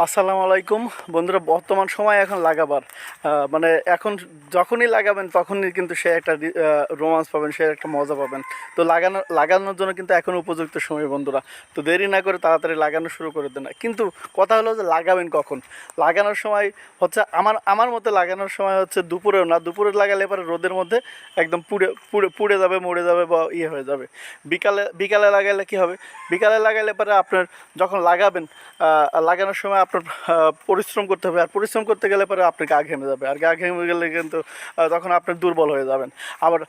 আসসালামু আলাইকুম বন্ধুরা। বর্তমান সময় এখন লাগাবার মানে এখন যখনই লাগাবেন তখনই কিন্তু সে একটা রোমান্স পাবেন, সে একটা মজা পাবেন। তো লাগানোর জন্য কিন্তু এখন উপযুক্ত সময় বন্ধুরা। তো দেরি না করে তাড়াতাড়ি লাগানো শুরু করে দেন। কিন্তু কথা হলো যে লাগাবেন কখন। লাগানোর সময় হচ্ছে আমার আমার মতে লাগানোর সময় হচ্ছে দুপুরেও না, দুপুরে লাগালে পরে রোদের মধ্যে একদম পুড়ে পুড়ে পুড়ে যাবে, মরে যাবে বা ইয়ে হয়ে যাবে। বিকালে বিকালে লাগালে কি হবে, বিকালে লাগালে পরে আপনার যখন লাগাবেন লাগানোর সময় আপনার পরিশ্রম করতে হবে। আর পরিশ্রম করতে গেলে পরে আপনার গা ঘেমে যাবে, আর গা ঘেমে গেলে কিন্তু তখন আপনি দুর্বল হয়ে যাবেন। আবার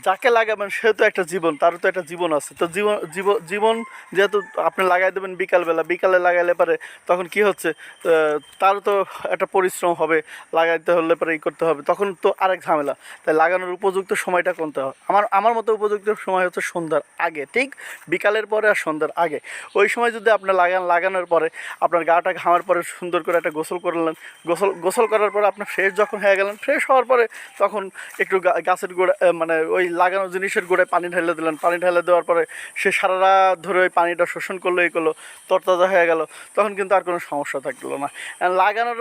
যাকে লাগাবেন সে তো একটা জীবন, তারও তো একটা জীবন আছে। তো জীবন জীবন জীবন যেহেতু আপনি লাগাই দেবেন বিকালবেলা, বিকালে লাগাইলে পরে তখন কি হচ্ছে, তারও তো একটা পরিশ্রম হবে, লাগাইতে হলে পরে ই করতে হবে, তখন তো আরেক ঝামেলা। তাই লাগানোর উপযুক্ত সময়টা কোনটা হয়, আমার মতো উপযুক্ত সময় হচ্ছে সন্ধ্যার আগে, ঠিক বিকালের পরে আর সন্ধ্যার আগে। ওই সময় যদি আপনি লাগানোর পরে আপনার গাটা ঘামার পরে সুন্দর করে একটা গোসল করলেন, গোসল করার পরে আপনি ফ্রেশ যখন হয়ে গেলেন, ফ্রেশ হওয়ার পরে তখন একটু গাছের গোড়া মানে ওই লাগানো জিনিসের গোড়ায় পানি ঢেলে দিলেন। পানি ঢেলে দেওয়ার পরে সে সারা রাত ধরে ওই পানিটা শোষণ করলো, এই করলো, তরতাজা হয়ে গেল, তখন কিন্তু আর কোনো সমস্যা থাকলো না। লাগানোর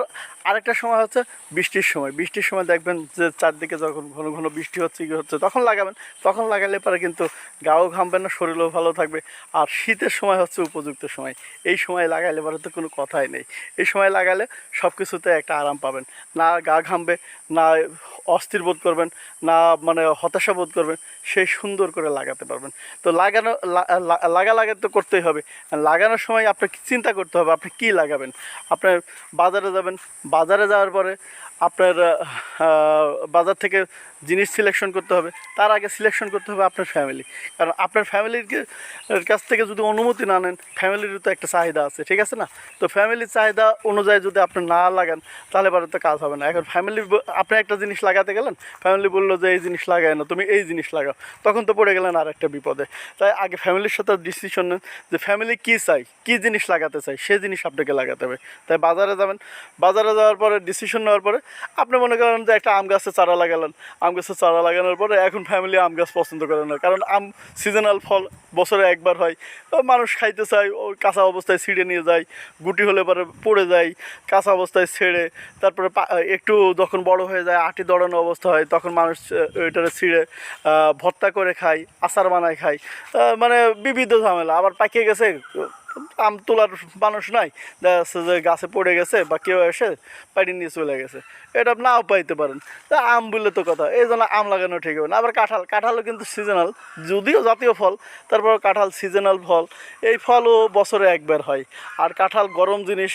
আরেকটা সময় হচ্ছে বৃষ্টির সময়। বৃষ্টির সময় দেখবেন যে চারদিকে যখন ঘন ঘন বৃষ্টি হচ্ছে কি হচ্ছে, তখন লাগাবেন। তখন লাগালে পরে কিন্তু গাও ঘামবে না, শরীরও ভালো থাকবে। আর শীতের সময় হচ্ছে উপযুক্ত সময়। এই সময় লাগাইলে পরে তো কোনো কথাই নেই। এই সময় লাগালে সব কিছুতে একটা আরাম পাবেন, না গা ঘামবে, না অস্থির বোধ করবেন, না মানে হতাশা বোধ করবেন, সেই সুন্দর করে লাগাতে পারবেন। তো লাগাতে তো করতেই হবে। লাগানোর সময় আপনাকে চিন্তা করতে হবে আপনি কী লাগাবেন। আপনার বাজারে যাবেন, বাজারে যাওয়ার পরে আপনার বাজার থেকে জিনিস সিলেকশন করতে হবে। তার আগে সিলেকশন করতে হবে আপনার ফ্যামিলি। কারণ আপনার ফ্যামিলির কাছ থেকে যদি অনুমতি না নেন, ফ্যামিলিরও তো একটা চাহিদা আছে, ঠিক আছে না? তো ফ্যামিলির চাহিদা অনুযায়ী যদি আপনি না লাগান তাহলে পরে তো কাজ হবে না। এখন আপনি একটা জিনিস লাগাতে গেলেন, ফ্যামিলি বললো যে এই জিনিস লাগায় না, তুমি এই জিনিস লাগাও, তখন তো পড়ে গেলেন আর একটা বিপদে। তাই আগে ফ্যামিলির সাথে ডিসিশন নেন যে ফ্যামিলি কী চাই, কী জিনিস লাগাতে চাই, সেই জিনিস আপনাকে লাগাতে হবে। তাই বাজারে যাবেন, বাজারে যাওয়ার পরে ডিসিশন নেওয়ার পরে আপনি মনে করেন যে একটা আম গাছের চারা লাগালেন। আম গাছের চারা লাগানোর পরে এখন ফ্যামিলি আম গাছ পছন্দ করে না, কারণ আম সিজনাল ফল, বছরে একবার হয়। মানুষ খাইতে চায়, ওই কাঁচা অবস্থায় ছিঁড়ে নিয়ে যায়, গুটি হলে পরে পড়ে যায়, কাঁচা অবস্থায় ছেড়ে তারপরে একটু যখন বড় হয়ে যায়, আটি দড়ানো অবস্থা হয়, তখন মানুষ ওইটারে ছিঁড়ে ভর্তা করে খায়, আচার বানায় খায়। মানে বিবিধ ঝামেলা। আবার পাকিয়ে গেছে, আম তোলার মানুষ নাই, দেখা যাচ্ছে যে গাছে পড়ে গেছে বা কেউ এসে পাড়ি নিয়ে চলে গেছে, এটা নাও পাইতে পারেন। তা আম বললে তো কথা, এই জন্য আম লাগানো ঠিক হবে না। আবার কাঁঠালও কিন্তু সিজনাল, যদিও জাতীয় ফল, তারপর কাঁঠাল সিজনাল ফল। এই ফলও বছরে একবার হয়। আর কাঁঠাল গরম জিনিস।